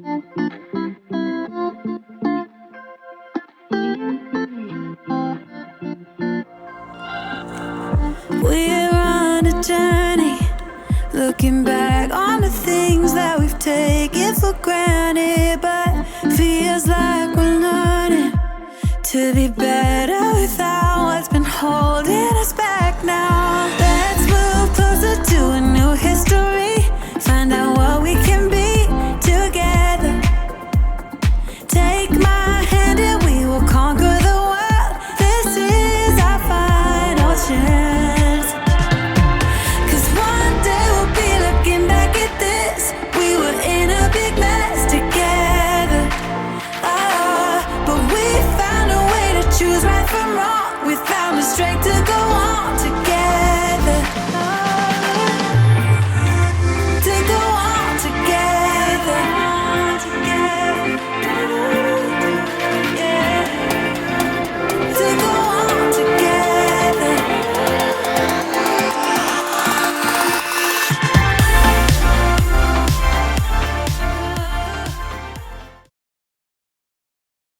We're on a journey, looking back on the things that we've taken for granted, but feels like we're learning to be better without what's been holding us back now.